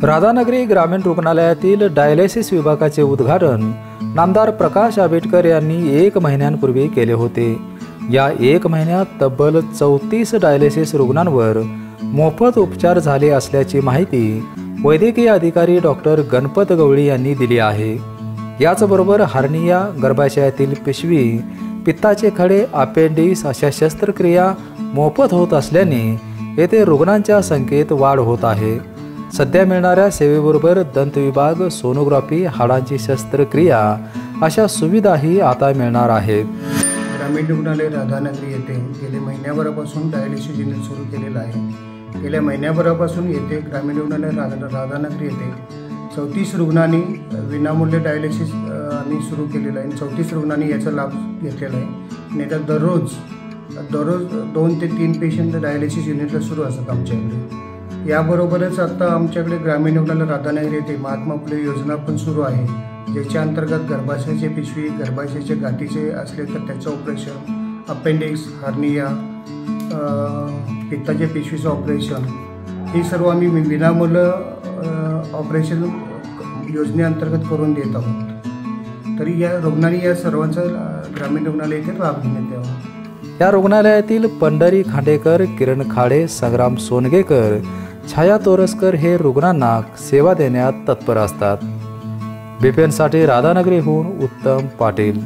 राधानगरी ग्रामीण रुग्णालयातील डायलिसिस विभागाचे उद्घाटन नामदार प्रकाश आंबेडकर यांनी 1 महिन्यांपूर्वी केले होते। या 1 महिन्यात तब्बल 34 डायलिसिस रुग्णांवर मोफत उपचार झाले असल्याची माहिती वैद्यकीय अधिकारी डॉक्टर गणपत गवळी यांनी दिली आहे। याचबरोबर हर्निया, गर्भाशयातील पिशवी, पित्ताचे खडे, अपेंडिक्स अशा शस्त्रक्रिया मोफत होत असल्याने येथे रुग्णांच्या संख्येत वाढ होत आहे। सध्या मिळणाऱ्या सेवेबरोबर दंत विभाग, सोनोग्राफी, हाडांची शस्त्रक्रिया अशा सुविधाही आता मिळणार आहेत। ग्रामीण रुग्णालय राधानगरी येथे गेले महिन्याभरापासून डायलिसिस युनिट सुरू केलेलं आहे। गेल्या महिन्याभरापासून येथे ग्रामीण रुग्णालय राधानगरी येथे 34 रुग्णांनी विनामूल्य डायलिसिस आम्ही सुरू केलेलं आहे। 34 रुग्णांनी याचा लाभ घेतलेला आहे आणि आता दररोज 2 ते 3 पेशंट डायलिसिस युनिटला सुरू असतात आमच्याकडे। याबरोबरच आता आमच्याकडे ग्रामीण रुग्णालय राधानगरी येथे महात्मा फुले योजना पण सुरू आहे, ज्याच्या अंतर्गत गर्भाशयाची पिशवी, गर्भाशयाचे गाठीचे असले तर त्याचं ऑपरेशन, अपेंडिक्स, हर्निया, पित्ताच्या पिशवीचं ऑपरेशन, हे सर्व आम्ही विनामूल्य ऑपरेशन योजनेअंतर्गत करून देत आहोत। तरी या रुग्णांनी या सर्वांचा ग्रामीण रुग्णालय येथे लाभ घेण्यात यावा। या रुग्णालयातील पंढरी खांडेकर, किरण खाडे, संग्राम सोनगेकर, छाया तोरसकर हे रुग्णांना सेवा देण्यात तत्पर असतात। BPN साठी राधानगरीहून उत्तम पाटील।